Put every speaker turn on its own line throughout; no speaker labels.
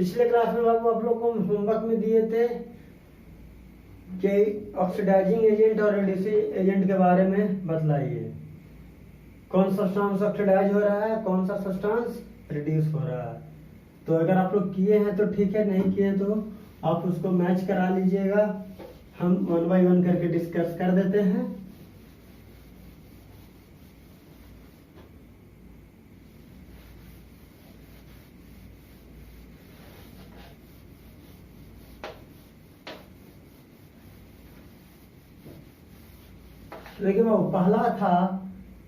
पिछले क्लास में बाबू आप लोग को होमवर्क में दिए थे कि ऑक्सीडाइजिंग एजेंट और रिड्यूसिंग एजेंट के बारे में बतलाइए। कौन सा सब्सटेंस ऑक्सीडाइज हो रहा है, कौन सा सब्सटेंस रिड्यूस हो रहा है। तो अगर आप लोग किए हैं तो ठीक है, नहीं किए तो आप उसको मैच करा लीजिएगा। हम 1 बाय 1 करके डिस्कस कर देते हैं। देखिए बाबू, पहला था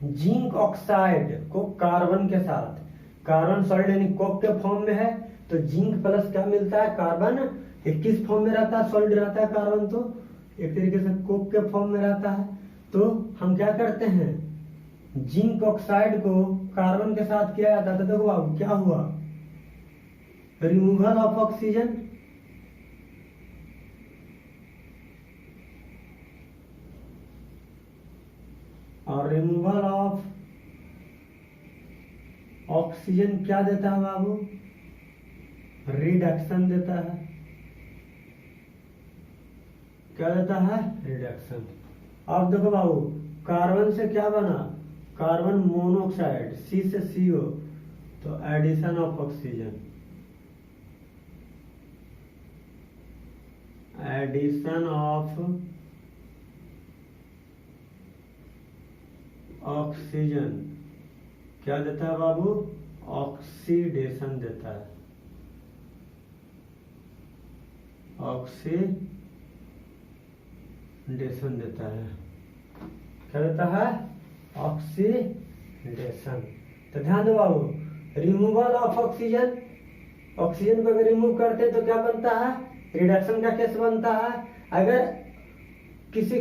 जिंक ऑक्साइड को कार्बन के साथ, कार्बन सॉलिड यानी कोक के फॉर्म में है तो जिंक प्लस क्या मिलता है, कार्बन। किस फॉर्म में रहता है, सॉलिड रहता है कार्बन, तो एक तरीके से कोक के फॉर्म में रहता है। तो हम क्या करते हैं, जिंक ऑक्साइड को कार्बन के साथ किया जाता है। तो देखो बाबू क्या हुआ, रिमूवल ऑफ ऑक्सीजन, और रिमूवल ऑफ ऑक्सीजन क्या देता है बाबू, रिडक्शन देता है। क्या देता है, रिडक्शन। अब देखो बाबू, कार्बन से क्या बना, कार्बन मोनोऑक्साइड, सी से CO, तो addition of oxygen, addition of oxygen क्या देता है बाबू, ऑक्सीडेशन देता है, ऑक्सीडेशन देता है। क्या देता है, ऑक्सीडेशन। तो ध्यान दो बाबू, रिमूवल ऑफ ऑक्सीजन, ऑक्सीजन को अगर रिमूव करते हैं तो क्या बनता है, रिडक्शन का केस बनता है। अगर किसी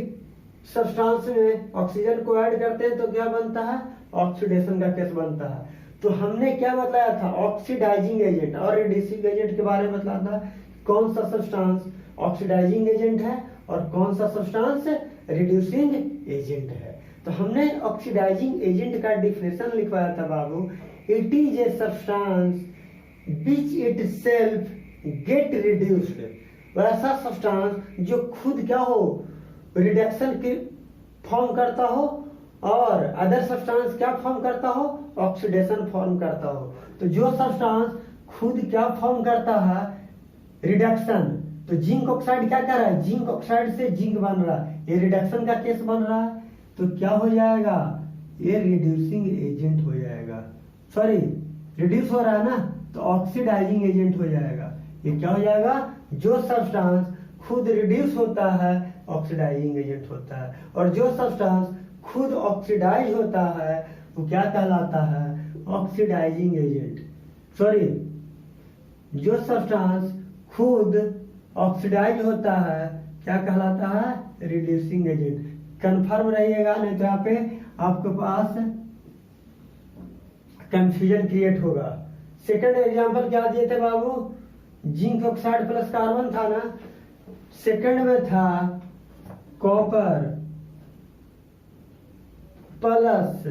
सब्सटेंस में ऑक्सीजन को ऐड करते हैं तो क्या बनता है, ऑक्सीडेशन का केस बनता है। तो हमने क्या बताया था, ऑक्सीडाइजिंग एजेंट और रिड्यूसिंग एजेंट के बारे में बताया था। कौन सा सब्सटेंस ऑक्सीडाइजिंग एजेंट है और कौन सा सब्सटेंस रिड्यूसिंग एजेंट है। तो हमने ऑक्सीडाइजिंग एजेंट का डिफिनेशन लिखवाया था बाबू, it is a substance which itself get reduced, वैसा सब्सटेंस जो खुद क्या हो, रिडक्शन की फॉर्म करता हो, और अदर सब्सटेंस क्या फॉर्म करता हो, ऑक्सीडेशन फॉर्म करता हो। तो जो सब्सटेंस खुद क्या फॉर्म करता है, रिडक्शन, तो जिंक ऑक्साइड क्या कर रहा है, जिंक ऑक्साइड से जिंक बन रहा है, ये रिडक्शन का केस बन रहा है। तो क्या हो जाएगा, ये रिड्यूसिंग एजेंट हो जाएगा, सॉरी रिड्यूस हो रहा है ना, तो ऑक्सीडाइजिंग एजेंट हो जाएगा। ये क्या हो जाएगा, जो सब्सटेंस खुद रिड्यूस होता है ऑक्सीडाइजिंग एजेंट होता है, और जो सब्सटेंस खुद ऑक्सीडाइज होता है वो क्या कहलाता है, ऑक्सीडाइजिंग एजेंट। सॉरी, जो सब्सटेंस खुद ऑक्सीडाइज होता है क्या कहलाता है, रिड्यूसिंग एजेंट। कंफर्म रहिएगा, नहीं तो यहाँ पे आपके पास कंफ्यूजन क्रिएट होगा। सेकंड एग्जांपल क्या दिए थे बाबू, जिंक ऑक्साइड प्लस कार्बन था ना, सेकंड में था कॉपर प्लस,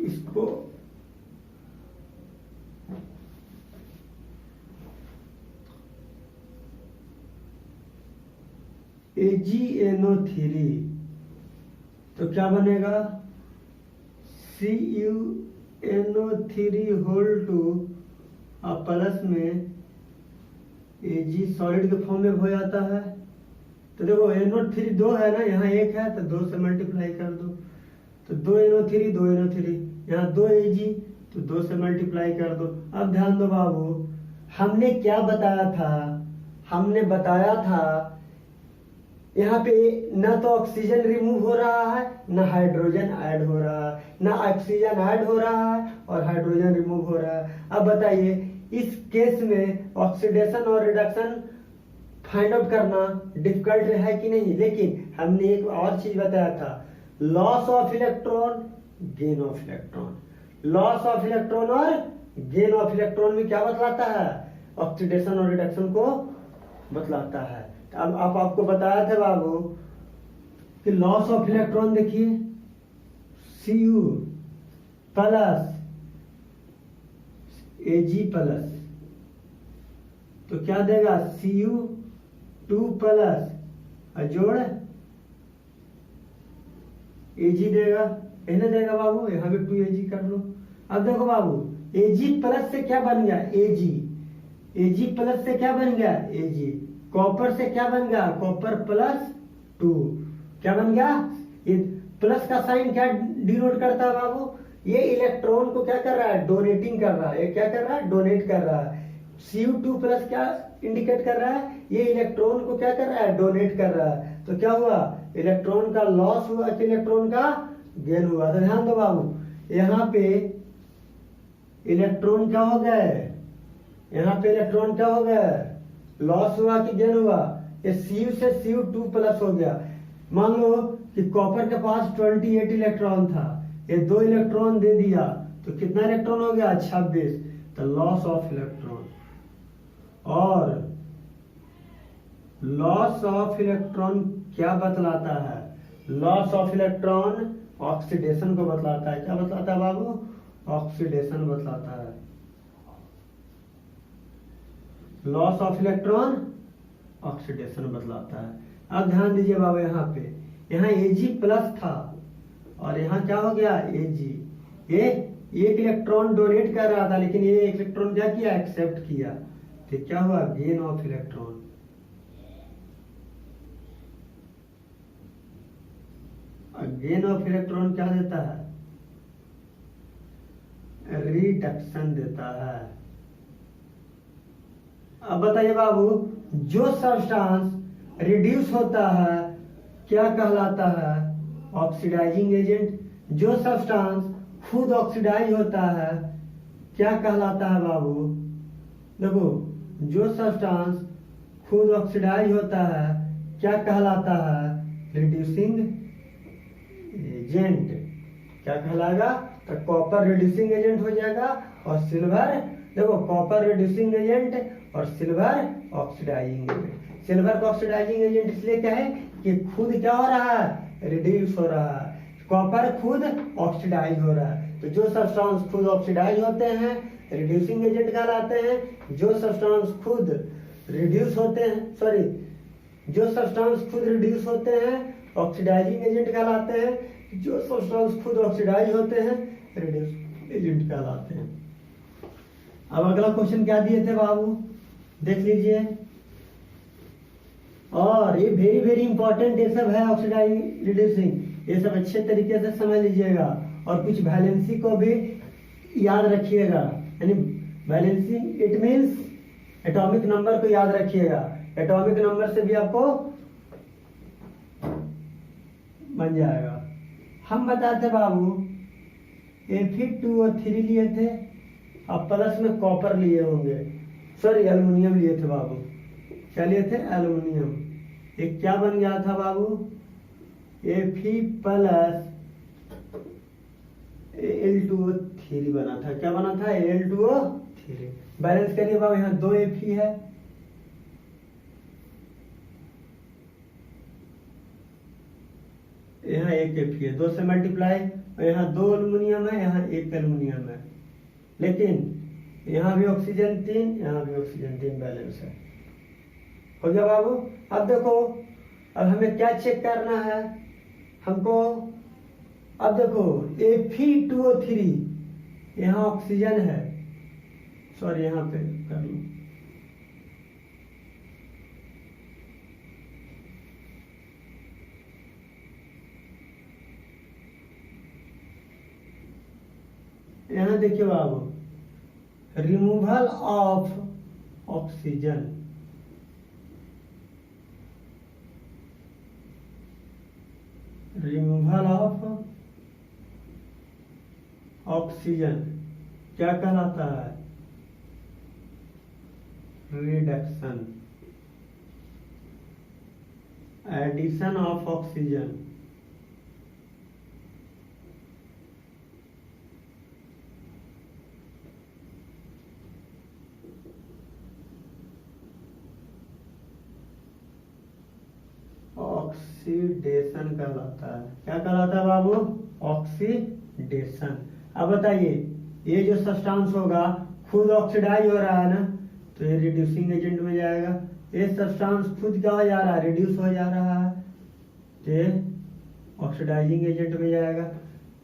इसको AgNO3, तो क्या बनेगा, CuNO3 होल टू, अब प्लस में Ag सॉलिड के फॉर्म में हो जाता है। तो देखो NO3 2 है ना, यहाँ 1 है तो 2 से मल्टीप्लाई कर दो, तो 2NO3 2NO3, यहाँ 2 Ag तो 2 से मल्टीप्लाई कर दो। अब ध्यान दो बाबू, हमने क्या बताया था, हमने बताया था यहाँ पे ना तो ऑक्सीजन रिमूव हो रहा है, ना हाइड्रोजन ऐड हो रहा है, ना ऑक्सीजन ऐड हो रहा है और हाइड्रोजन रिमूव हो रहा है। अब बताइए इस केस में ऑक्सीडेशन और रिडक्शन फाइंड आउट करना डिफिकल्ट है कि नहीं। लेकिन हमने एक और चीज बताया था, loss of electron, gain of electron, loss of electron और गेन ऑफ इलेक्ट्रॉन में क्या बतलाता है, ऑक्सीडेशन और रिडक्शन को बतलाता है। अब आपको बताया था बाबू कि लॉस ऑफ इलेक्ट्रॉन देखिए, Cu प्लस Ag प्लस, तो क्या देगा Cu2 प्लस जोड़ Ag देगा, इन्हें देगा बाबू, यहाँ भी 2Ag कर लो। अब देखो बाबू Ag प्लस से क्या बन गया Ag प्लस से क्या बन गया Ag, कॉपर से क्या बन गया कॉपर प्लस 2, क्या बन गया, ये प्लस का साइन क्या डिनोट करता है बाबू, ये इलेक्ट्रॉन को क्या कर रहा है डोनेटिंग कर रहा है, ये क्या कर रहा है डोनेट कर रहा है। Cu2 प्लस क्या इंडिकेट कर रहा है, ये इलेक्ट्रॉन को क्या कर रहा है डोनेट कर रहा है। तो क्या हुआ, इलेक्ट्रॉन का लॉस हुआ कि इलेक्ट्रॉन का गेन हुआ। तो ध्यान दो बाबू, यहाँ पे इलेक्ट्रॉन क्या हो गए, यहाँ पे इलेक्ट्रॉन क्या हो गए लॉस हुआ कि गेन हुआ, ये Cu से Cu2 प्लस हो गया। मान लो कि कॉपर के पास 28 इलेक्ट्रॉन था, ये 2 इलेक्ट्रॉन दे दिया तो कितना इलेक्ट्रॉन हो गया 26, तो लॉस ऑफ इलेक्ट्रॉन। और लॉस ऑफ इलेक्ट्रॉन क्या बतलाता है, लॉस ऑफ इलेक्ट्रॉन ऑक्सीडेशन को बतलाता है। क्या बतलाता है बाबू, ऑक्सीडेशन बतलाता है। लॉस ऑफ इलेक्ट्रॉन ऑक्सीडेशन बतलाता है। अब ध्यान दीजिए बाबू, यहाँ Ag प्लस था और यहाँ क्या हो गया Ag, ये एक इलेक्ट्रॉन डोनेट कर रहा था लेकिन ये इलेक्ट्रॉन क्या किया एक्सेप्ट किया, तो क्या हुआ gain of electron. Gain of electron क्या देता है, रिडक्शन देता है। अब बताइए बाबू, जो सब्सटेंस रिड्यूस होता है क्या कहलाता है ऑक्सीडाइजिंग एजेंट, जो सब्सटेंस खुद ऑक्सीडाइज होता है क्या कहलाता है बाबू, देखो जो सब्सटेंस खुद ऑक्सीडाइज होता है क्या कहलाता है रिड्यूसिंग एजेंट। क्या कहलाएगा, तो कॉपर रिड्यूसिंग एजेंट हो जाएगा और सिल्वर, देखो कॉपर रिड्यूसिंग एजेंट और सिल्वर ऑक्सीडाइजिंग एजेंट। सिल्वर का ऑक्सीडाइजिंग एजेंट इसलिए क्या है कि खुद क्या हो रहा है रिड्यूस हो रहा है, कॉपर खुद ऑक्सीडाइज हो रहा है। तो जो सब्सटेंस खुद ऑक्सीडाइज होते हैं रिड्यूसिंग एजेंट कहलाते हैं, जो सब्सटेंस खुद रिड्यूस होते हैं, सॉरी जो सब्सटेंस खुद रिड्यूस होते हैं ऑक्सीडाइजिंग एजेंट कहलाते हैं, जो सब्सटेंस खुद ऑक्सीडाइज होते हैं रिड्यूस एजेंट कहलाते हैं। अब अगला क्वेश्चन क्या दिए थे बाबू, देख लीजिए, और ये वेरी वेरी इंपॉर्टेंट ये सब है ऑक्सीडाइजिंग रिड्यूसिंग, ये सब अच्छे तरीके से समझ लीजिएगा और कुछ वैलेंसी को भी याद रखिएगा। यानी valency it means atomic number को याद रखिएगा, एटॉमिक नंबर से भी आपको बन जाएगा। हम बताते बाबू Fe2O3 लिए थे, अब प्लस में कॉपर लिए होंगे, सॉरी एल्युमिनियम लिए थे बाबू, क्या लिए थे एल्युमिनियम। एक क्या बन गया था बाबू Fe प्लस Al2O3 बना था, क्या बना था Al2O3। बैलेंस करिए बाबू, यहाँ 2 Fe है, यहाँ 1 Fe है, 2 से मल्टीप्लाई, और यहाँ 2 एल्युमिनियम है, यहाँ 1 एल्युमिनियम है, लेकिन यहाँ भी ऑक्सीजन 3, यहाँ भी ऑक्सीजन 3 बैलेंस है। हो गया बाबू। अब देखो, अब हमें क्या चेक करना है हमको, अब देखो Fe2O3 यहाँ ऑक्सीजन है, सॉरी यहाँ पे कर लो, यहाँ देखिए बाबू removal of oxygen, removal of oxygen क्या कहलाता है reduction. Addition of oxygen oxidation कहलाता है। क्या कहलाता है बाबू ऑक्सीडेशन। अब बताइए, ये जो सब्सटेंस होगा खुद ऑक्सीडाइज हो रहा है ना, तो ये रिड्यूसिंग एजेंट में जाएगा। ये सब्सटेंस खुद क्या हो जा रहा है, रिड्यूस हो जा रहा है, तो ये ऑक्सीडाइजिंग एजेंट में जाएगा।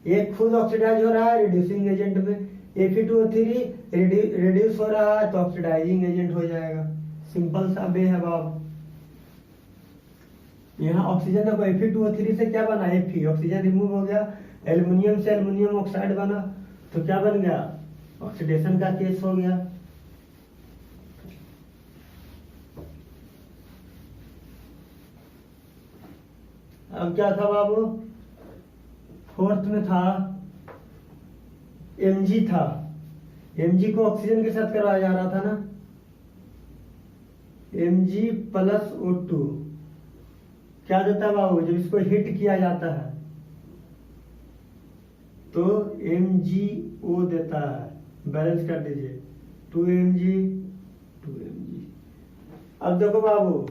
ये खुद ऑक्सीडाइज हो रहा है रिड्यूसिंग एजेंट में, Fe2O3 रिड्यूस हो रहा है तो ऑक्सीडाइजिंग एजेंट हो जाएगा। सिंपल सा बे है बाब। यहाँ ऑक्सीजन देखो Fe2O3 से क्या बना, Fe, ऑक्सीजन रिमूव हो गया, एल्युमिनियम से एल्युमिनियम ऑक्साइड बना, तो क्या बन गया, ऑक्सीडेशन का केस हो गया। अब क्या था बाबू, फोर्थ में था Mg था। Mg को ऑक्सीजन के साथ करवाया जा रहा था ना, Mg प्लस O2 क्या देता है बाबू, जब इसको हिट किया जाता है तो MgO देता है। बैलेंस कर दीजिए, 2Mg 2Mg। अब देखो बाबू,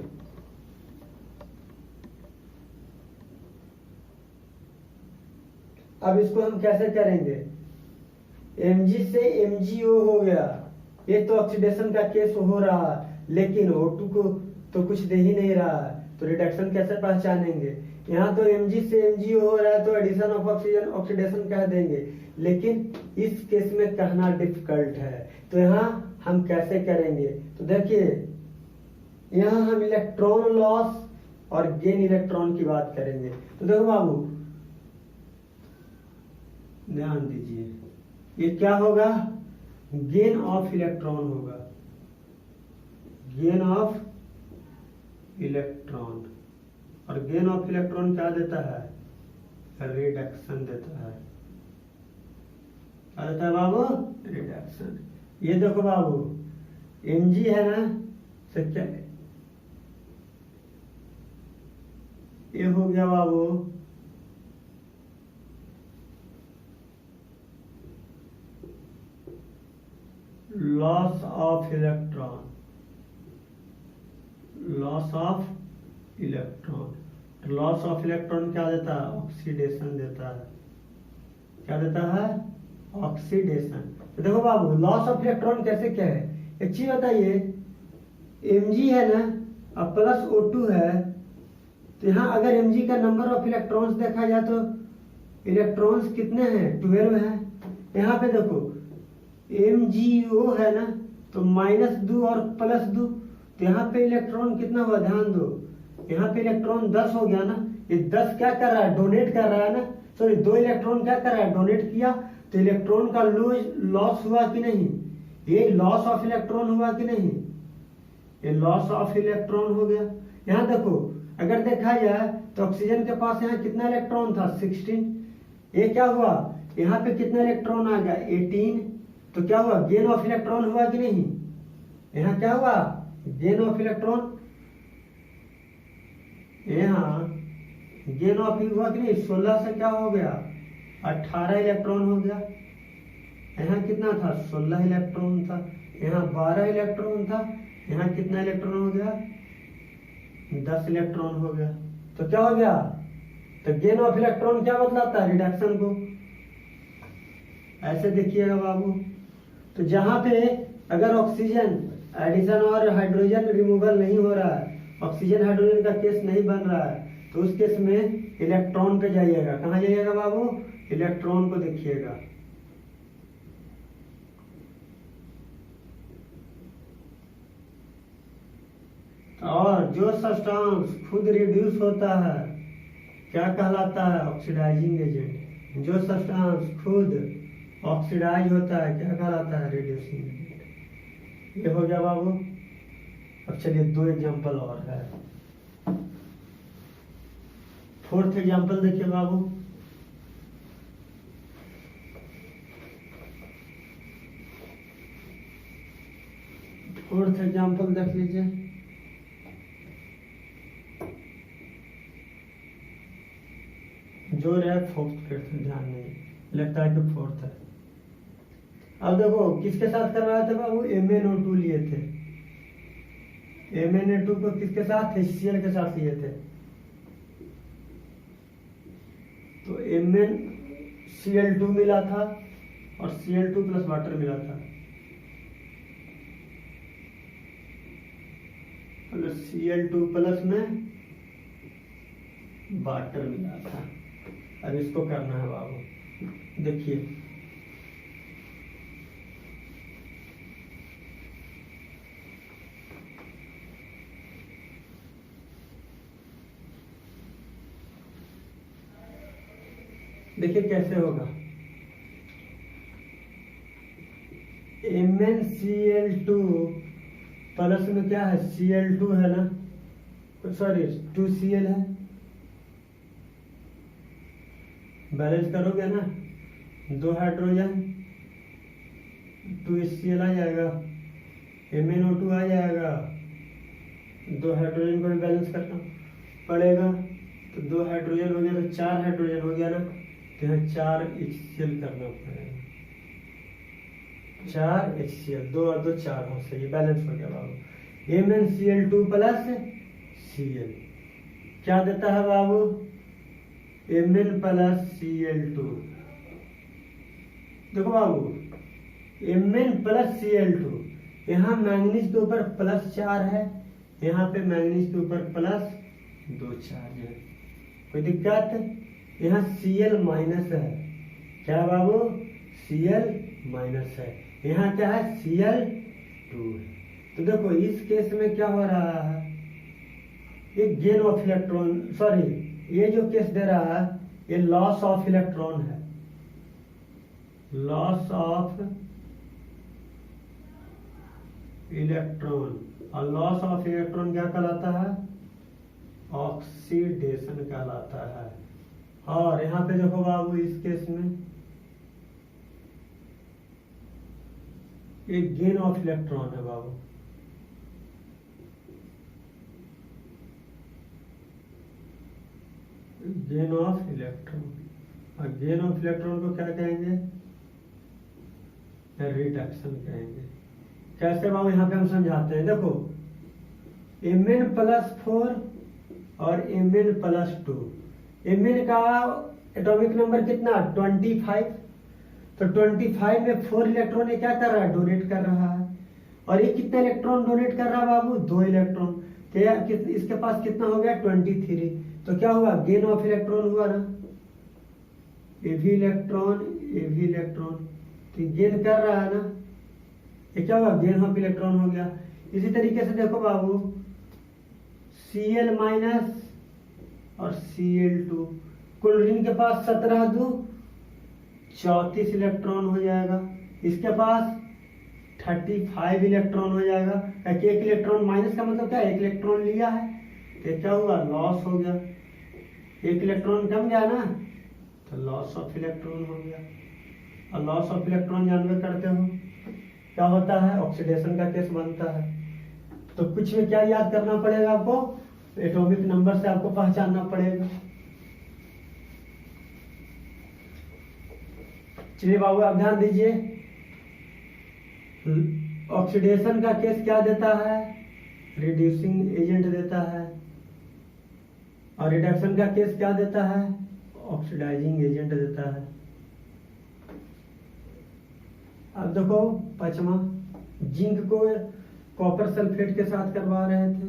अब इसको हम कैसे करेंगे, Mg से MgO हो गया, ये तो ऑक्सीडेशन का केस हो रहा है, लेकिन O2 को तो कुछ दे ही नहीं रहा है, तो रिडक्शन कैसे पहचानेंगे। यहाँ तो Mg से MgO हो रहा है तो एडिशन ऑफ ऑक्सीजन ऑक्सीडेशन कह देंगे, लेकिन इस केस में कहना डिफिकल्ट है, तो यहाँ हम कैसे करेंगे। तो देखिए यहाँ हम इलेक्ट्रॉन लॉस और गेन इलेक्ट्रॉन की बात करेंगे। तो देखो बाबू ध्यान दीजिए, ये क्या होगा, गेन ऑफ इलेक्ट्रॉन होगा, गेन ऑफ इलेक्ट्रॉन। और गेन ऑफ इलेक्ट्रॉन क्या देता है, रिडक्शन देता है। क्या देता है बाबू, रिडक्शन। ये देखो बाबू Mg है ना, तो क्या ये हो गया बाबू loss of electron, loss of electron. Loss of electron क्या देता है, ऑक्सीडेशन देता है। क्या देता है, ऑक्सीडेशन। तो देखो बाबू लॉस ऑफ इलेक्ट्रॉन कैसे क्या है, एक चीज बताइए, Mg है ना अब प्लस O2 है, तो यहाँ अगर Mg का नंबर ऑफ इलेक्ट्रॉन्स देखा जाए तो इलेक्ट्रॉन्स कितने हैं, 12 हैं। यहाँ पे देखो MgO है ना, तो -2 और +2, तो यहाँ पे इलेक्ट्रॉन कितना हुआ, ध्यान दो, यहाँ पे इलेक्ट्रॉन 10 हो गया ना। ये 10 क्या कर रहा है, डोनेट कर रहा है ना, सॉरी 2 इलेक्ट्रॉन क्या कर रहा है, डोनेट किया, तो इलेक्ट्रॉन का लॉस हुआ कि नहीं, ये लॉस ऑफ इलेक्ट्रॉन हुआ कि नहीं, ये लॉस ऑफ इलेक्ट्रॉन हो गया। यहाँ देखो अगर देखा जाए तो ऑक्सीजन के पास यहाँ कितना इलेक्ट्रॉन था, 16, ये क्या हुआ, यहाँ पे कितना इलेक्ट्रॉन आ गया, 18, तो क्या हुआ, गेन ऑफ इलेक्ट्रॉन हुआ कि नहीं, यहाँ क्या हुआ, गेन ऑफ इलेक्ट्रॉन, यहाँ गेन ऑफ हुआ कि नहीं, 16 से क्या हो गया, 18 इलेक्ट्रॉन हो गया। यहाँ कितना था, 16 इलेक्ट्रॉन था, यहाँ 12 इलेक्ट्रॉन था, यहाँ कितना इलेक्ट्रॉन हो गया, 10 इलेक्ट्रॉन हो गया। तो क्या हो गया, तो गेन ऑफ इलेक्ट्रॉन क्या बतलाता है, रिडक्शन को। ऐसे देखिएगा बाबू, तो जहां पे अगर ऑक्सीजन एडिशन और हाइड्रोजन रिमूवल नहीं हो रहा है, ऑक्सीजन हाइड्रोजन का केस नहीं बन रहा है, तो उस केस में इलेक्ट्रॉन पे जाइएगा। कहाँ जाइएगा बाबू, इलेक्ट्रॉन को देखिएगा। और जो सब्सटेंस खुद रिड्यूस होता है क्या कहलाता है, ऑक्सीडाइजिंग एजेंट। जो सब्सटेंस खुद ऑक्सीडाइज होता है क्या कहलाता है, रिड्यूसिंग एजेंट। ये हो गया बाबू। अब चलिए 2 एग्जांपल और है। फोर्थ एग्जांपल देखिए बाबू, फोर्थ एग्जांपल देख लीजिए। जो है फोर्थ, फिफ्थ ध्यान नहीं लगता है कि फोर्थ है। अब देखो किसके साथ करवाए थे बाबू, MnO2 लिए थे। MnO2 को किसके साथ, HCl के साथ लिए थे। तो MnCl2 मिला था और Cl2 प्लस वाटर मिला था। प्लस Cl2 प्लस में वाटर मिला था। अब इसको करना है बाबू, देखिए देखिए कैसे होगा। MnCl2 प्लस में क्या है, Cl2 है ना, सॉरी 2Cl है, बैलेंस करोगे ना, 2 हाइड्रोजन 2HCl आ जाएगा, MnO2 आ जाएगा, 2 हाइड्रोजन को भी बैलेंस करना पड़ेगा, तो 2 हाइड्रोजन हो गया तो 4 हाइड्रोजन हो गया ना, तो यहाँ 4 HCl करना पड़ेगा, 4 HCl, 2 और 2 4 हो, सही बैलेंस हो गया बाबू। MnCl2 प्लस Cl क्या देता है बाबू, Mn प्लस Cl2। देखो बाबू Mn प्लस Cl2, यहाँ मैंगनीज के ऊपर प्लस 4 है, यहाँ पे मैंगनीज के ऊपर प्लस 2 चार्ज है, कोई दिक्कत। यहाँ Cl माइनस है, क्या बाबू, Cl माइनस है, यहाँ क्या है, Cl2 है। तो देखो इस केस में क्या हो रहा है, एक गेन ऑफ इलेक्ट्रॉन, सॉरी ये जो केस दे रहा है ये लॉस ऑफ इलेक्ट्रॉन है, लॉस ऑफ इलेक्ट्रॉन, और लॉस ऑफ इलेक्ट्रॉन क्या कहलाता है, ऑक्सीडेशन कहलाता है। और यहाँ पे देखो बाबू इस केस में एक गेन ऑफ इलेक्ट्रॉन है बाबू, गेन ऑफ इलेक्ट्रॉन, और गेन ऑफ इलेक्ट्रॉन को क्या कहेंगे, रिडक्शन कहेंगे। कैसे बाबू यहाँ पे हम समझाते हैं, देखो Mn प्लस 4 और Mn प्लस 2, Mn का एटॉमिक नंबर कितना 25, तो 25 में 4 इलेक्ट्रॉन ये क्या कर रहा है, डोनेट कर रहा है, और ये कितना इलेक्ट्रॉन डोनेट कर रहा है बाबू, 2 इलेक्ट्रॉन, तो इसके पास कितना हो गया 23, तो क्या हुआ, गेन ऑफ इलेक्ट्रॉन हुआ ना, ये भी इलेक्ट्रॉन ये भी इलेक्ट्रॉन, तो गेन कर रहा है ना, ये क्या हुआ, गेन ऑफ इलेक्ट्रॉन हो गया। इसी तरीके से देखो बाबू Cl माइनस और Cl2, क्लोरीन के पास 17 2 34 इलेक्ट्रॉन हो जाएगा, इसके पास 35 इलेक्ट्रॉन हो जाएगा, एक इलेक्ट्रॉन माइनस का मतलब क्या, एक इलेक्ट्रॉन लिया है, तो क्या हुआ, लॉस हो गया, एक इलेक्ट्रॉन कम गया ना, तो लॉस ऑफ इलेक्ट्रॉन हो गया। और लॉस ऑफ इलेक्ट्रॉन जानवे करते हो क्या होता है, ऑक्सीडेशन का केस बनता है। तो कुछ में क्या याद करना पड़ेगा आपको, एटॉमिक नंबर से आपको पहचानना पड़ेगा। चलिए बाबू आप ध्यान दीजिए, ऑक्सीडेशन का केस क्या देता है, रिड्यूसिंग एजेंट देता है, और रिडक्शन का केस क्या देता है, ऑक्सीडाइजिंग एजेंट देता है। अब देखो पांचवा, जिंक को कॉपर सल्फेट के साथ करवा रहे थे,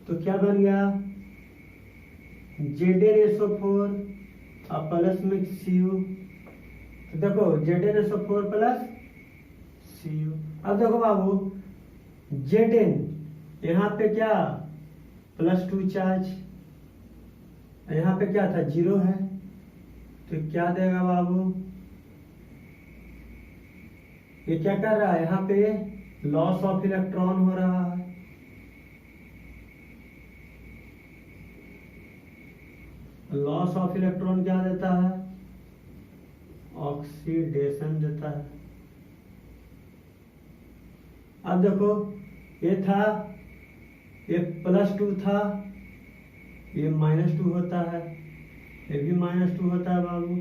तो क्या बन गया, ZnSO4 और प्लस में Cu, तो देखो ZnSO4 प्लस Cu। अब देखो बाबू Zn यहाँ पे क्या +2 चार्ज, यहाँ पे क्या था 0 है, तो क्या देगा बाबू, ये क्या कर रहा है, यहाँ पे लॉस ऑफ इलेक्ट्रॉन हो रहा है, लॉस ऑफ इलेक्ट्रॉन क्या देता है, ऑक्सीडेशन देता है। अब देखो ये था, ये +2 था, ये -2 होता है, ये भी -2 होता है बाबू,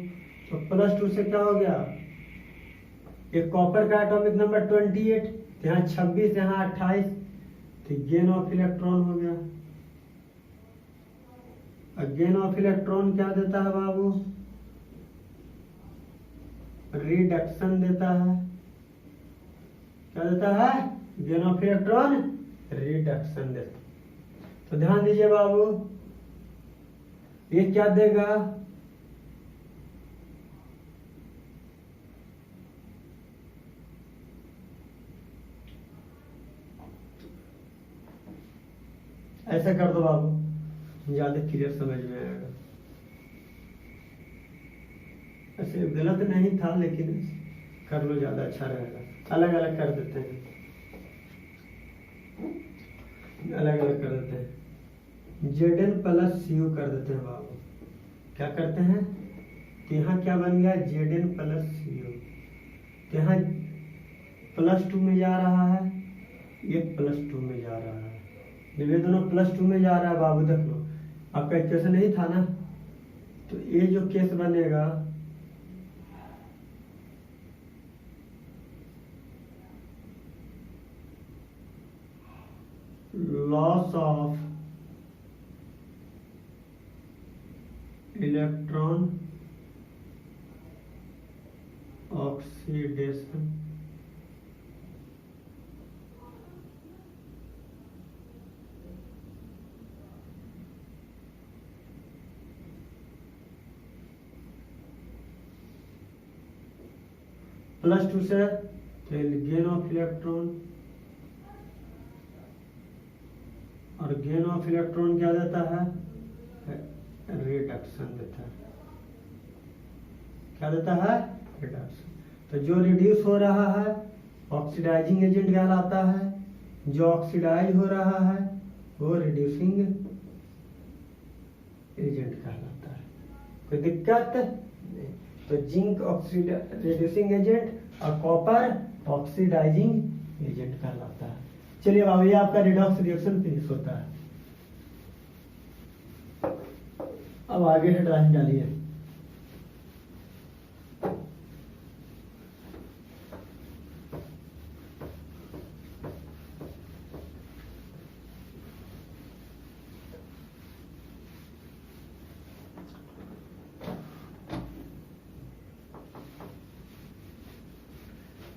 तो +2 से क्या हो गया, ये कॉपर का एटॉमिक नंबर 28, यहाँ 26 यहाँ 28, तो गेन ऑफ इलेक्ट्रॉन हो गया। गेन ऑफ इलेक्ट्रॉन क्या देता है बाबू, रिडक्शन देता है, क्या देता है, गेन ऑफ इलेक्ट्रॉन रिडक्शन देता। तो ध्यान दीजिए बाबू, ये क्या देगा, ऐसा कर दो बाबू, ज्यादा क्लियर समझ में आएगा। ऐसे गलत नहीं था लेकिन कर लो, ज्यादा अच्छा रहेगा। अलग अलग कर देते हैं, अलग अलग कर देते हैं। Zn प्लस Cu कर देते हैं बाबू। क्या करते हैं, तो यहाँ क्या बन गया, Zn प्लस Cu। तो यहाँ +2 में जा रहा है, ये +2 में जा रहा है, जब ये दोनों +2 में जा रहा है बाबू, देख लो आपका इक्वेशन नहीं था ना, तो ये जो केस बनेगा, लॉस ऑफ इलेक्ट्रॉन ऑक्सीडेशन +2 से गेन ऑफ इलेक्ट्रॉन, और गेन ऑफ इलेक्ट्रॉन क्या देता है, रिडक्शन देता है। क्या देता है, रिडक्शन। तो जो रिड्यूस हो रहा है ऑक्सीडाइजिंग एजेंट कहलाता है, जो ऑक्सीडाइज हो रहा है वो रिड्यूसिंग एजेंट कहलाता है। कोई दिक्कत नहीं। तो जिंक रिड्यूसिंग एजेंट और कॉपर ऑक्सीडाइजिंग एजेंट कहलाता है। चलिए बाबू, ये आपका रिडॉक्स रिएक्शन फिनिश होता है। अब आगे हेड्राइन डालिए।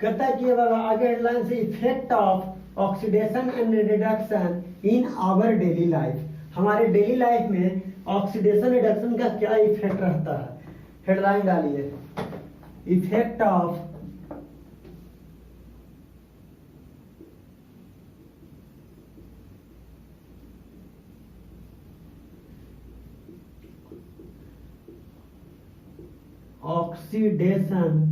कहता है कि आगे हेडलाइन से effect of oxidation and reduction in our daily life. हमारे डेली लाइफ में ऑक्सीडेशन रिडक्शन का क्या इफेक्ट रहता है। हेडलाइन डालिए, effect of oxidation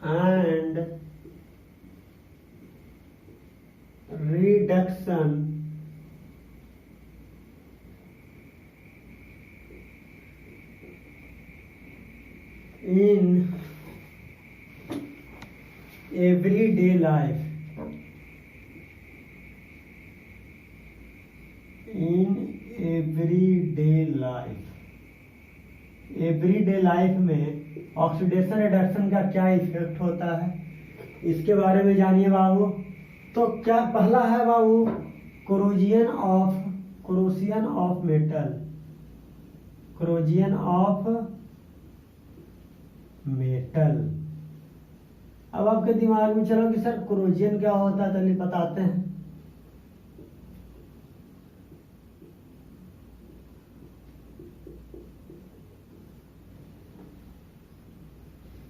and reduction in everyday life, everyday life में ऑक्सीडेशन रिडक्शन का क्या इफेक्ट होता है, इसके बारे में जानिए बाबू। तो क्या पहला है बाबू, कोरोजियन ऑफ मेटल, कोरोजियन ऑफ मेटल। अब आपके दिमाग में चलो कि सर कोरोजियन क्या होता है, चलिए बताते हैं।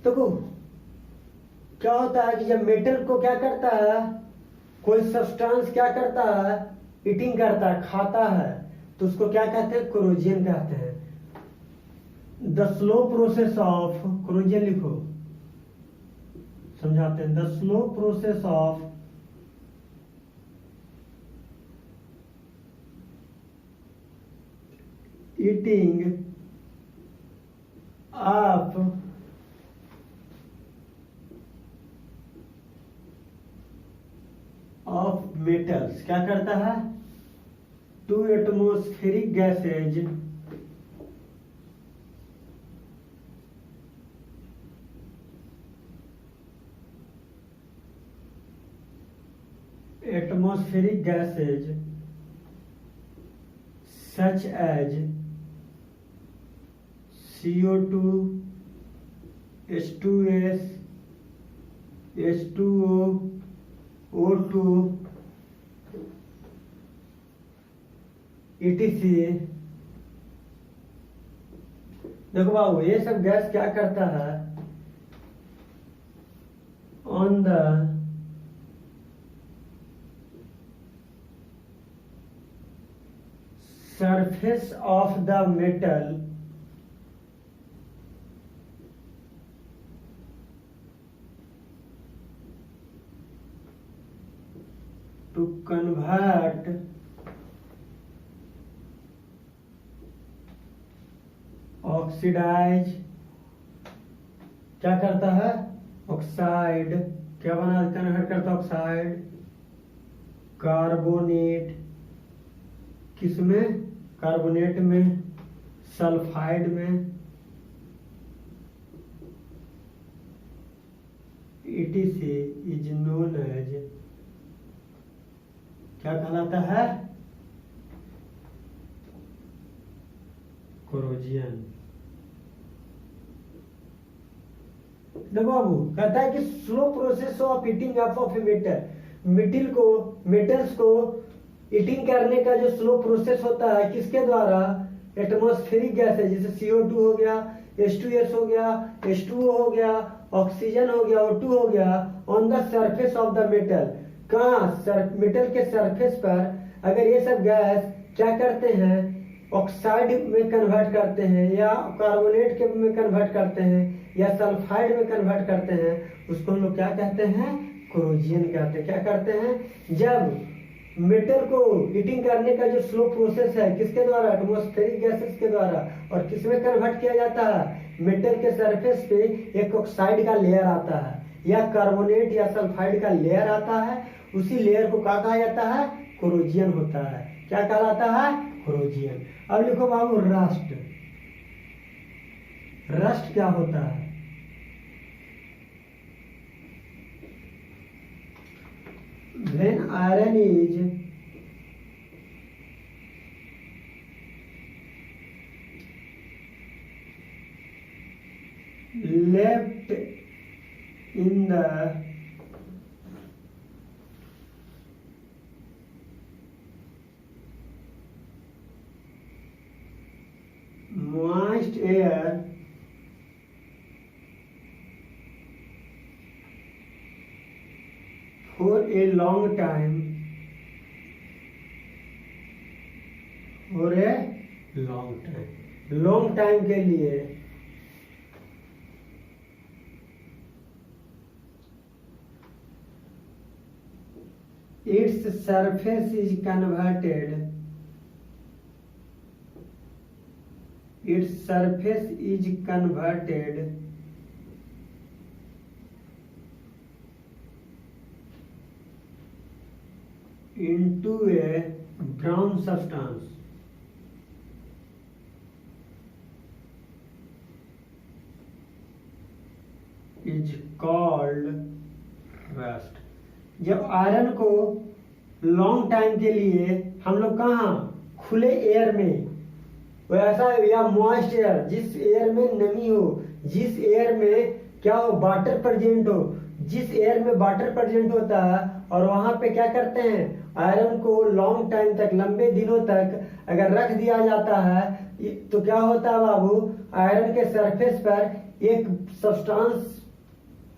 देखो क्या होता है कि जब मेटल को क्या करता है, कोई सब्सटेंस क्या करता है, ईटिंग करता है, खाता है, तो उसको क्या कहते हैं, कोरोजियन कहते हैं। The slow process of, corrosion लिखो, समझाते हैं। The slow process of eating up of metals क्या करता है, to atmospheric gases such as CO2, H2S, H2O, O2, etc। देखो बाबू, ये सब गैस क्या करता है, on the surface of the metal to convert oxidise, क्या करता है, ऑक्साइड, क्या बना कन्वर्ट करता है ऑक्साइड, कार्बोनेट, किसमें, कार्बोनेट में, सल्फाइड में, etc इज नोन एज, क्या कहलाता है, कोरोजन। देखो बाबू, कहता है कि slow process of heating up of metals को हीटिंग करने का जो स्लो प्रोसेस होता है, किसके द्वारा, एटमॉस्फेरिक गैस है, जैसे CO2 हो गया, H2S हो गया, H2O हो गया, ऑक्सीजन हो गया, O2 हो गया, on the surface of the metal, कहाँ, मेटल के सरफेस पर अगर ये सब गैस क्या करते हैं, ऑक्साइड में कन्वर्ट करते हैं, या कार्बोनेट के में कन्वर्ट करते हैं, या सल्फाइड में कन्वर्ट करते हैं, उसको हम लोग क्या कहते हैं, कोरोजन कहते हैं। क्या करते हैं, जब मेटल को हीटिंग करने का जो स्लो प्रोसेस है, किसके द्वारा, एटमॉस्फेरिक गैसेस के द्वारा, और किसमें कन्वर्ट किया जाता है, मेटल के सरफेस पे एक ऑक्साइड का लेयर आता है, या कार्बोनेट या सल्फाइड का लेयर आता है, उसी लेयर को क्या कहा जाता है, कोरोजन होता है। क्या कहलाता है, कोरोजन। अब लिखो बाबू, रस्ट। रस्ट क्या होता है, when iron is left in the moist air for a long time, long time के लिए its surface is converted into a brown substance is called rust। जब आयरन को लॉन्ग टाइम के लिए हम लोग कहाँ, खुले एयर में, वैसा या मॉइस्ट एयर, जिस एयर में नमी हो, जिस एयर में क्या हो, वाटर प्रेजेंट हो, जिस एयर में वाटर प्रेजेंट होता है, और वहां पे क्या करते हैं, आयरन को लॉन्ग टाइम तक, लंबे दिनों तक अगर रख दिया जाता है, तो क्या होता है बाबू, आयरन के सरफेस पर एक सब्सटेंस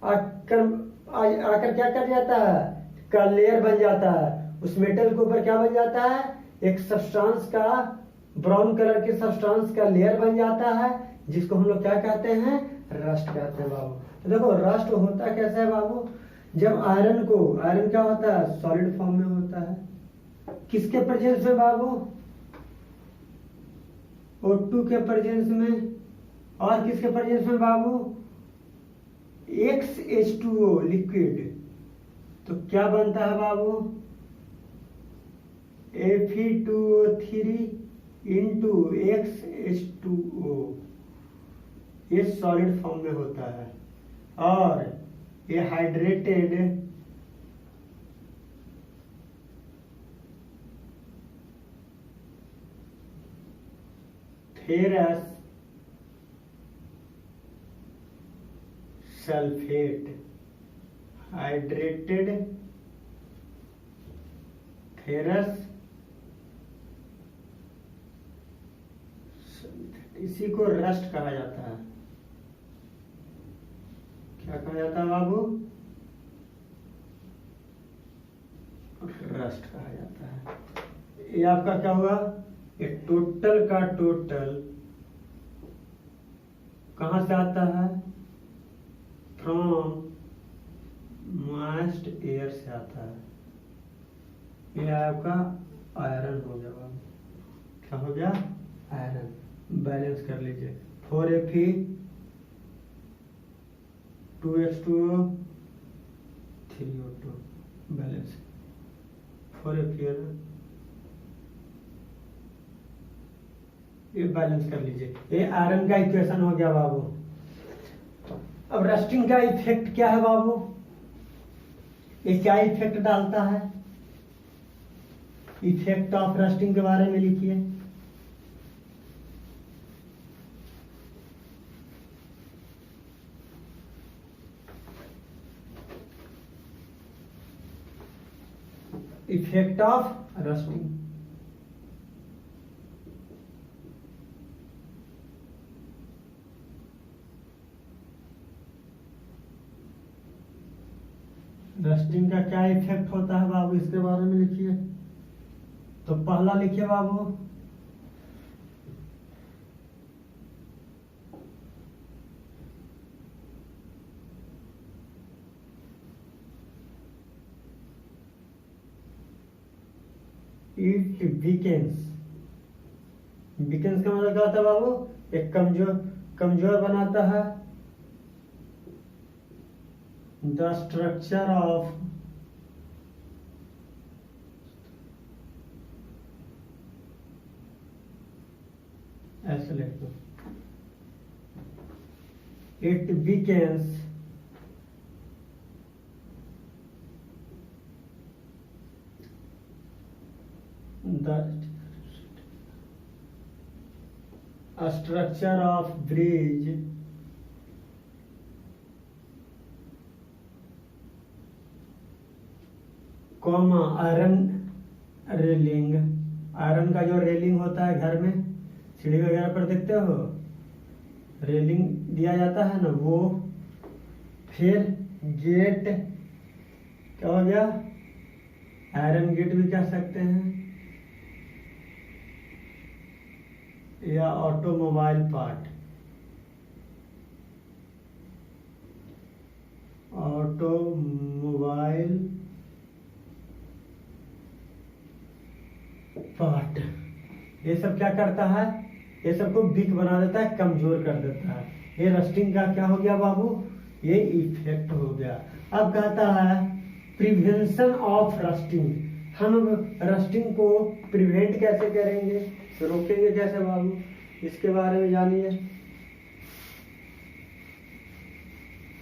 आकर क्या कर जाता है, का लेयर बन जाता है, उस मेटल के ऊपर क्या बन जाता है, एक सब्सटेंस का, ब्राउन कलर के सब्सटेंस का लेयर बन जाता है, जिसको हम लोग क्या कहते हैं, रस्ट कहते हैं बाबू। तो देखो, रस्ट होता कैसा है बाबू, जब आयरन क्या होता है, सॉलिड फॉर्म में होता है, किसके प्रेजेंस में बाबू, O2 के प्रेजेंस में, और किसके प्रेजेंस में बाबू, XH2O लिक्विड, तो क्या बनता है बाबू, Fe2O3 इंटू XH2O, ये सॉलिड फॉर्म में होता है, और ये hydrated ferrous sulphate, hydrated ferrous, इसी को रस्ट कहा जाता है। क्या कहा जाता है बाबू? रस्ट कहा जाता है। ये आपका क्या हुआ? ये टोटल का टोटल कहां से आता है? फ्रॉम मॉइस्ट एयर से आता है। ये आपका आयरन हो गया बाबू। क्या हो गया? आयरन। बैलेंस कर लीजिए। 4Fe 2H2O 3O2 balance. 4Fe है ना, ये बैलेंस कर लीजिए। ये आयरन का इक्वेशन हो गया बाबू। अब रस्टिंग का इफेक्ट क्या है बाबू? ये क्या इफेक्ट डालता है? इफेक्ट ऑफ रस्टिंग के बारे में लिखिए। Effect of rusting. रस्टिंग का क्या इफेक्ट होता है बाबू, इसके बारे में लिखिए। तो पहला लिखिए बाबू, इट वीकेंस। वीकेंस का मतलब क्या होता है बाबू? एक कमजोर बनाता है। द स्ट्रक्चर ऑफ ऐसे लिख दो, it weakens the structure of bridge comma iron railing. Iron का जो रेलिंग होता है घर में सीढ़ी वगैरह पर देखते हो, रेलिंग दिया जाता है ना वो। फिर गेट क्या हो गया? आयरन गेट भी कह सकते हैं, या ऑटोमोबाइल पार्ट। ऑटोमोबाइल पार्ट ये सब क्या करता है? ये सबको वीक बना देता है, कमजोर कर देता है। ये रस्टिंग का क्या हो गया बाबू? ये इफेक्ट हो गया। अब कहता है प्रिवेंशन ऑफ रस्टिंग। हम रस्टिंग को प्रिवेंट कैसे करेंगे, रोकेंगे कैसे बाबू, इसके बारे में जानिए।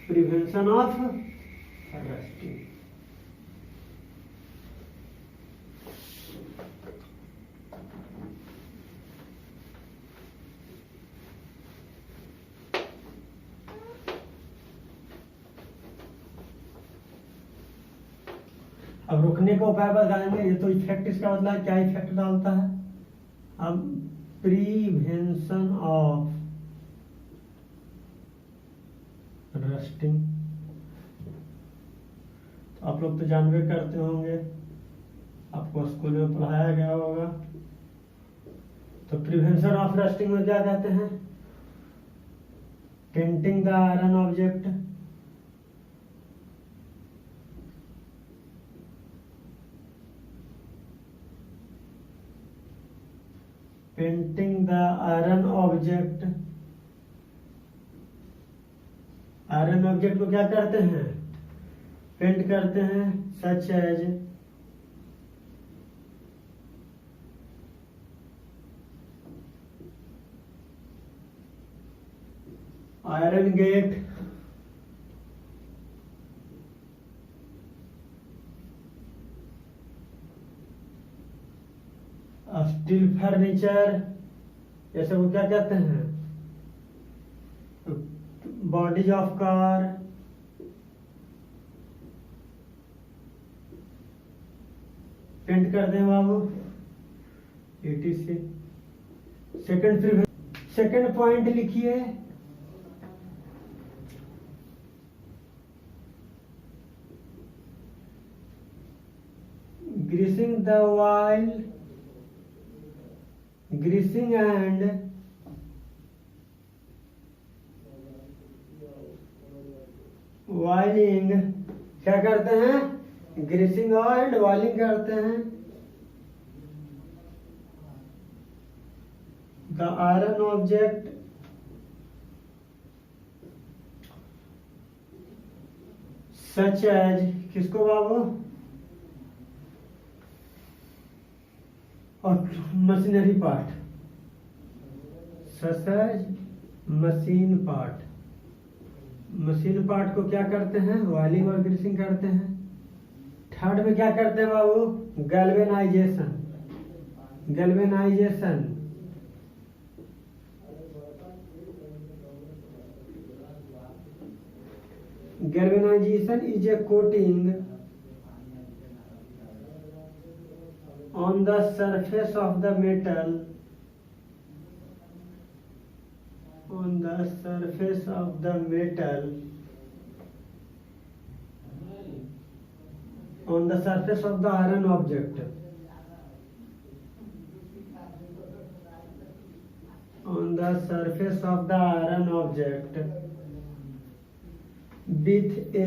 Prevention of rusting. अब रुकने का उपाय बताएंगे। ये तो इफेक्ट, इसका मतलब क्या इफेक्ट डालता है? अब प्रिवेंशन ऑफ रस्टिंग तो आप लोग तो जानबे करते होंगे, आपको स्कूल में पढ़ाया गया होगा। तो प्रिवेंशन ऑफ रस्टिंग में क्या कहते हैं? Painting the iron object, painting the iron object. Iron object को क्या करते हैं? पेंट करते हैं। Such as iron gate, steel furniture, ये सब क्या कहते हैं? बॉडीज ऑफ कार, पेंट कर दें बाबू 86। सेकंड पॉइंट लिखिए, greasing the oil, greasing and oiling, क्या करते हैं? ग्रीसिंग एंड ऑयलिंग करते हैं। The iron object such as, किसको बाबू? और machinery part, such as machine part. Machine part को क्या करते हैं? ऑयलिंग और ग्रीसिंग करते हैं। थर्ड में क्या करते हैं बाबू? Galvanization. Galvanization galvanization is a coating on the surface of the metal, on the surface of the metal, on the surface of the iron object, on the surface of the iron object with a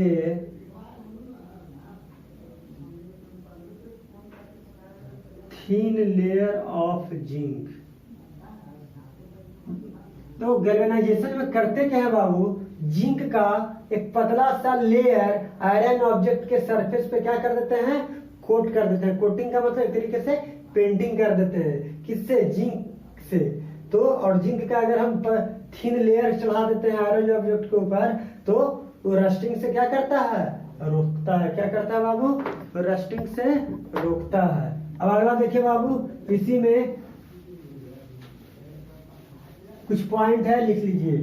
thin layer of zinc। तो galvanisation में करते क्या है बाबू? Zinc का एक पतला सा layer iron object के सरफेस पे क्या कर देते हैं? कोट कर देते हैं। कोटिंग का मतलब एक तरीके से पेंटिंग कर देते हैं। किससे? जिंक से। तो और जिंक का अगर हम थिन लेयर चढ़ा देते हैं आयरन ऑब्जेक्ट के ऊपर, तो वो रस्टिंग से क्या करता है? रोकता है। क्या करता है बाबू? रस्टिंग से रोकता है। अब अगला देखिए बाबू, इसी में कुछ पॉइंट है, लिख लीजिए।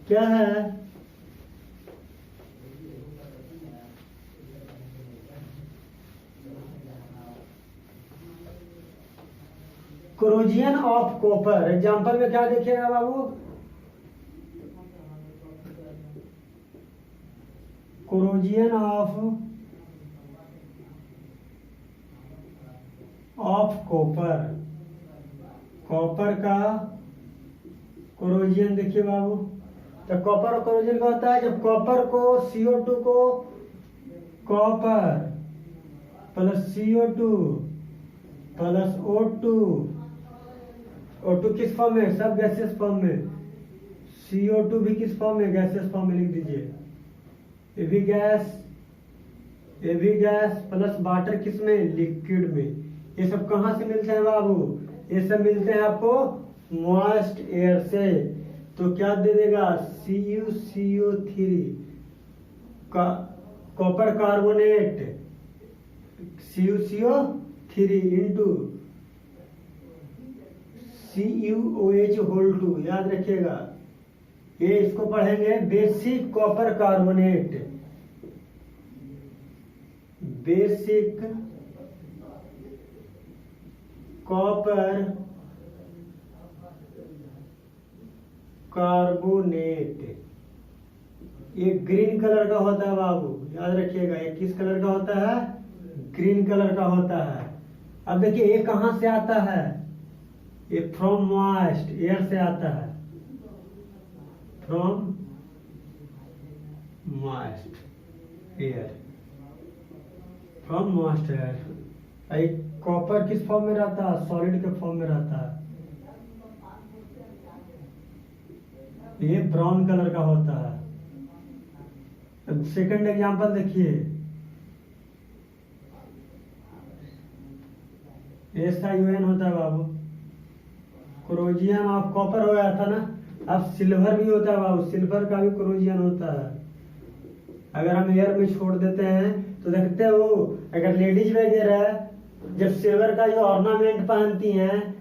क्या है? कोरोजियन ऑफ कॉपर। एग्जांपल में क्या देखिएगा बाबू? कोरोजियन ऑफ कॉपर। कॉपर का कोरोजियन देखिए बाबू। तो कॉपर और कोरोजियन का होता है जब कॉपर को CO2 को copper plus CO2 plus O2, O2 किस फॉर्म में? सब गैसेस फॉर्म में। CO2 भी किस फॉर्म में? गैसेस फॉर्म में लिख दीजिए। ये भी गैस प्लस वाटर किस में? लिक्विड में। ये सब कहां से मिलते हैं बाबू? ये सब मिलते हैं आपको मॉइस्ट एयर से। तो क्या दे देगा? CuCO3 का copper carbonate CuCO3 into CuOH2। याद रखिएगा, ये इसको पढ़ेंगे basic copper carbonate. Basic copper carbonate. ये ग्रीन कलर का होता है बाबू, याद रखिएगा। ये किस कलर का होता है? ग्रीन कलर का होता है। अब देखिए ये कहां से आता है? ये फ्रॉम मॉइस्ट एयर से आता है। From moist air, from moist air. Copper किस फॉर्म में रहता है? सॉलिड के फॉर्म में रहता है। ये ब्राउन कलर का होता है। अब सेकंड एग्जांपल देखिए, SiON होता है बाबू। कोरोजियन ऑफ कॉपर हो गया था ना। अब सिल्वर भी होता है बाबू, सिल्वर का भी कोरोजियन होता है। अगर हम एयर में छोड़ देते हैं तो देखते हो, अगर लेडीज वगैरह जब सिल्वर का जो ऑर्नामेंट पहनती हैं,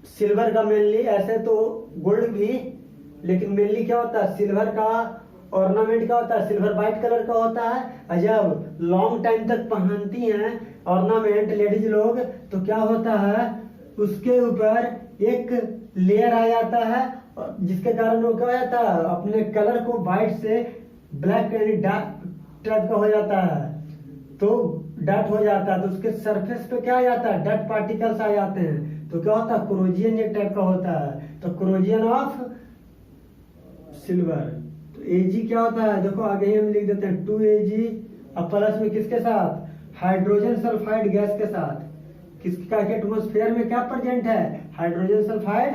सिल्वर का मेनली, ऐसे तो गोल्ड भी, लेकिन मेनली क्या होता है? सिल्वर का ऑर्नामेंट क्या होता है, सिल्वर वाइट कलर का होता है। और जब लॉन्ग टाइम तक पहनती हैं ऑर्नामेंट लेडीज लोग, तो क्या होता है, उसके ऊपर एक लेयर आ जाता है, जिसके कारण वो क्या हो जाता है, अपने कलर को व्हाइट से ब्लैक डार्क टाइप का हो जाता है, तो डट हो जाता है। तो उसके सरफेस पे क्या आ जाता है, डट पार्टिकल्स आ जाते हैं, तो क्या होता है, क्रोजियन एक टाइप का होता है। तो क्रोजियन ऑफ सिल्वर। तो Ag क्या होता है, देखो आगे ही हम लिख देते हैं 2Ag, अब प्लस में किसके साथ, हाइड्रोजन सल्फाइड गैस के साथ। किसका एटमॉस्फेयर में क्या प्रेजेंट है, हाइड्रोजन सल्फाइड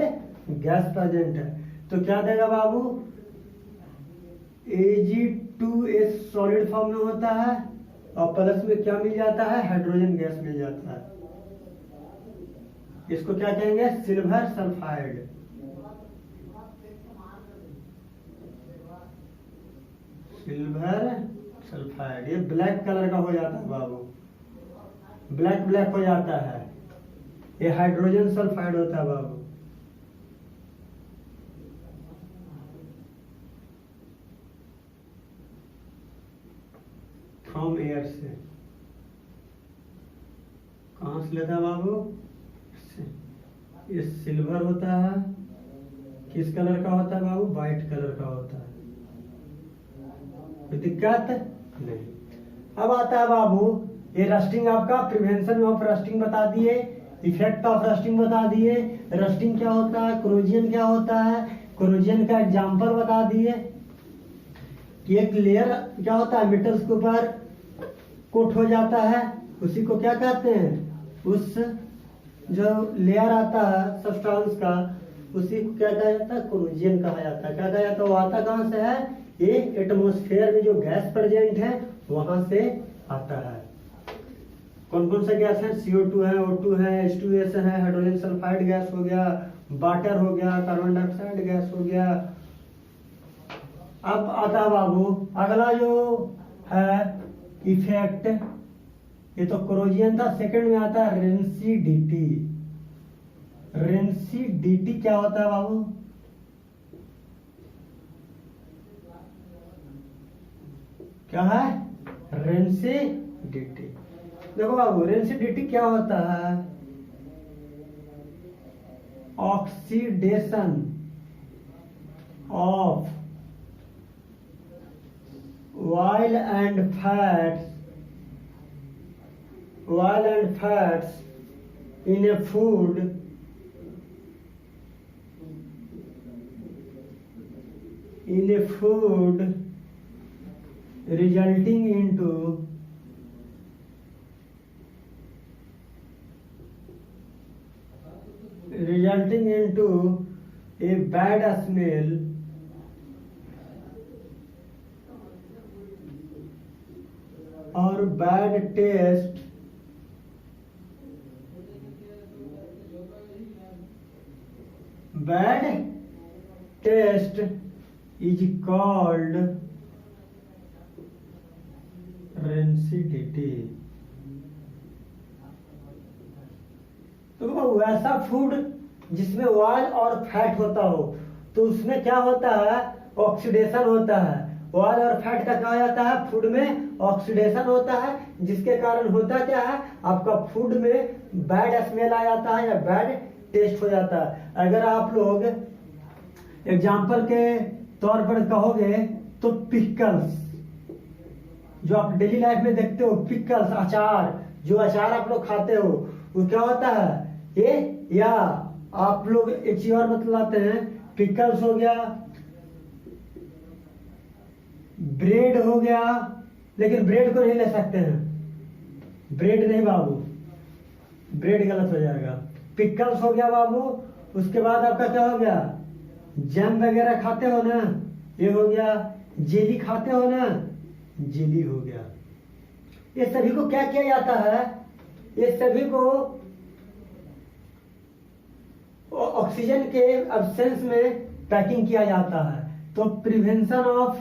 गैस प्रेजेंट है। तो क्या देगा बाबू, Ag2S सॉलिड फॉर्म में होता है, और प्लस में क्या मिल जाता है, हाइड्रोजन गैस मिल जाता है। इसको क्या कहेंगे, सिल्वर सल्फाइड। सिल्वर सल्फाइड, ये ब्लैक कलर का हो जाता है बाबू, ब्लैक ब्लैक हो जाता है, ये हाइड्रोजन सल्फाइड होता है बाबू। फ्रॉम एयर से, कहां से लेता है बाबू, ये सिल्वर होता है, किस कलर का होता है बाबू, व्हाइट कलर का होता है। कोई दिक्कत नहीं। अब आता है बाबू, ये रस्टिंग आपका प्रिवेंशन ऑफ रस्टिंग बता दिए, इफेक्ट ऑफ रस्टिंग बता दिए, रस्टिंग क्या होता है, क्रोजियन क्या होता है, क्रोजियन का एग्जांपल बता दिए कि एक लेयर क्या होता है, मेटल्स के ऊपर कोट हो जाता है, उसी को क्या कहते हैं, उस जो लेयर आता है सब्सटेंस का, उसी को क्या कहा जाता है, क्रोजियन कहा जाता है। क्या कहा जाता है, वो आता कहां से है, ये एटमॉस्फेयर में जो गैस प्रेजेंट है वहां से आता है। कौन कौन सा गैस है, CO2 है, O2 है, H2S है, हाइड्रोजन सल्फाइड गैस हो गया, वाटर हो गया, कार्बन डाइऑक्साइड गैस हो गया। अब आता है बाबू अगला जो है इफेक्ट, ये तो क्रोजियन था, सेकंड में आता है रेंसिडिटी। रेंसिडिटी क्या होता है बाबू, क्या है, रेंसिडिटी। देखो बाबू रेंसिडिटी क्या होता है, oxidation of oil and fats in a food resulting into a bad smell or bad taste is called rancidity. तो वैसा फूड जिसमें ऑयल और फैट होता हो, तो उसमें क्या होता है, ऑक्सीडेशन होता है। ऑयल और फैट का कहा जाता है, फूड में ऑक्सीडेशन होता है, जिसके कारण होता क्या है, आपका फूड में बैड स्मेल आ जाता है या बैड टेस्ट हो जाता है। अगर आप लोग एग्जाम्पल के तौर पर कहोगे तो पिकल्स, जो आप डेली लाइफ में देखते हो, पिकल्स अचार, जो अचार आप लोग खाते हो, वो क्या होता है, ये, या आप लोग एक चीज और बतलाते हैं, पिकल्स हो गया, ब्रेड हो गया, लेकिन ब्रेड को नहीं ले सकते हैं, ब्रेड नहीं बाबू, ब्रेड गलत हो जाएगा। पिकल्स हो गया बाबू, उसके बाद आपका क्या हो गया, जैम वगैरह खाते हो ना, ये हो गया, जेली खाते हो ना, जेली हो गया। ये सभी को क्या किया जाता है, ये सभी को ऑक्सीजन के एब्सेंस में पैकिंग किया जाता है। तो प्रिवेंशन ऑफ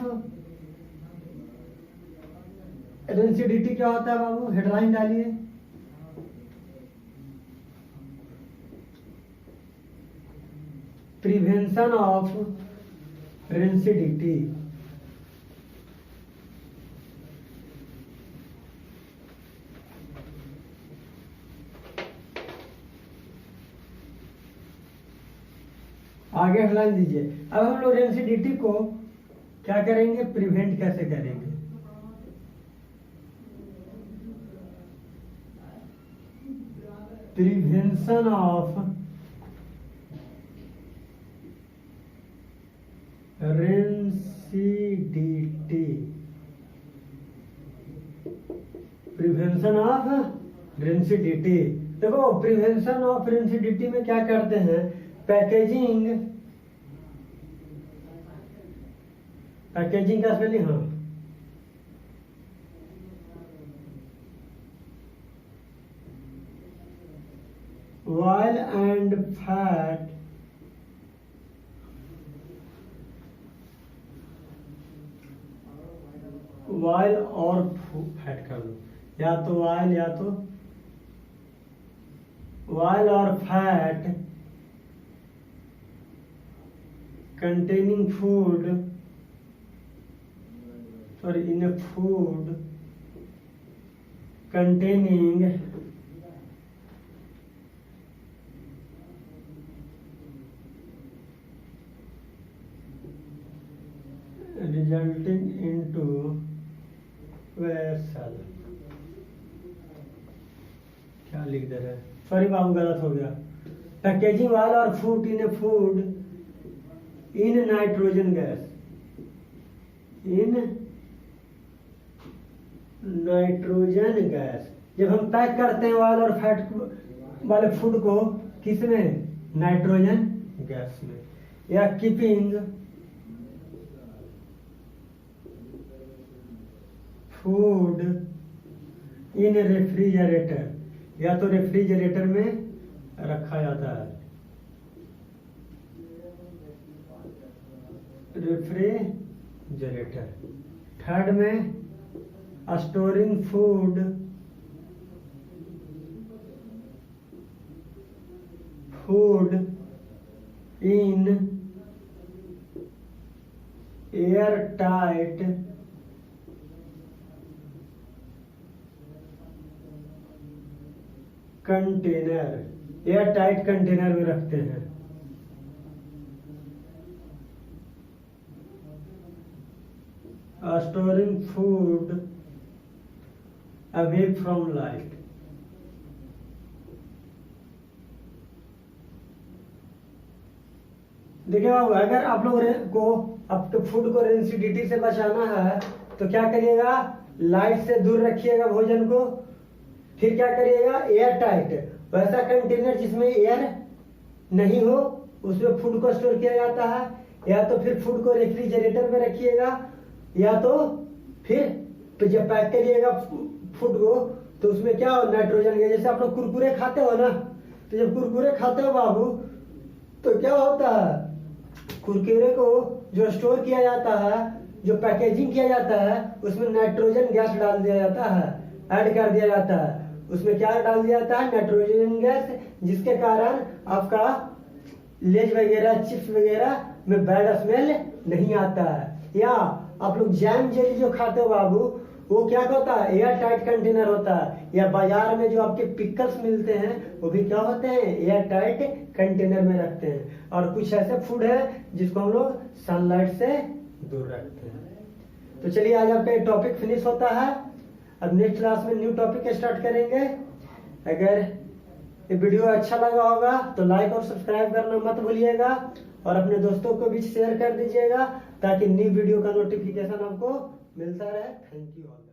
रेंसिडिटी क्या होता है बाबू, हेडलाइन डालिए, प्रिवेंशन ऑफ रेंसिडिटी। आगे हेडलाइन दीजिए। अब हम लोग रेंसिडिटी को क्या करेंगे, प्रिवेंट कैसे करेंगे। Prevention of rancidity, prevention of rancidity. देखो प्रिवेंशन ऑफ रेंसिडिटी में क्या करते हैं, पैकेजिंग का स्पेलिंग, हाँ ऑयल एंड फैट ऑयल और फैट कर दो, या तो ऑयल या तो ऑयल और फैट कंटेनिंग फूड और इन food containing resulting into vessel, क्या लिख दे रहे हैं, सॉरी बाबू गलत हो गया। पैकेजिंग ऑयल और food in nitrogen gas, in nitrogen gas. जब हम पैक करते हैं ऑयल और फैट वाले फूड को, किस में, नाइट्रोजन गैस में। या कीपिंग फूड इन रेफ्रिजरेटर, या तो रेफ्रिजरेटर में रखा जाता है, रेफ्रिजरेटर। थर्ड में storing food in air tight container, air tight container में रखते हैं। Storing food away from light, देखिए बाबू, अगर आप लोग को अब तो फूड को रेंसिडिटी से बचाना है तो क्या करिएगा, लाइट से दूर रखिएगा भोजन को। फिर क्या करिएगा, एयर टाइट, वैसा कंटेनर जिसमें एयर नहीं हो उसमें फूड को स्टोर किया जाता है। या तो फिर फूड को रेफ्रिजरेटर में रखिएगा, या तो फिर तो जब पैक करिएगा फूड को तो उसमें क्या हो, नाइट्रोजन गैस। जैसे आप लोग कुरकुरे खाते हो ना, तो जब कुरकुरे खाते हो बाबू तो क्या होता है, कुरकुरे को जो स्टोर किया जाता है, जो पैकेजिंग किया जाता है, उसमें नाइट्रोजन गैस डाल दिया जाता है, ऐड कर दिया जाता है। उसमें क्या डाल दिया जाता है, नाइट्रोजन गैस, जिसके कारण आपका लेज वगैरह चिप्स वगैरह में बैड स्मेल नहीं आता है। या आप लोग जैम जेली जो खाते हो बाबू, वो क्या होता है, एयर टाइट कंटेनर होता है। या बाजार में जो आपके पिकल्स मिलते हैं वो भी क्या होते हैं, एयर टाइट कंटेनर में रखते हैं। और कुछ ऐसे फूड है जिसको हम लोग सनलाइट से दूर रखते हैं। तो चलिए आज आपका टॉपिक फिनिश होता है। अब नेक्स्ट क्लास में न्यू टॉपिक स्टार्ट करेंगे। अगर ये वीडियो अच्छा लगा होगा तो लाइक और सब्सक्राइब करना मत भूलिएगा, और अपने दोस्तों को भी शेयर कर दीजिएगा ताकि न्यू वीडियो का नोटिफिकेशन आपको मिलता रहे। Thank you all.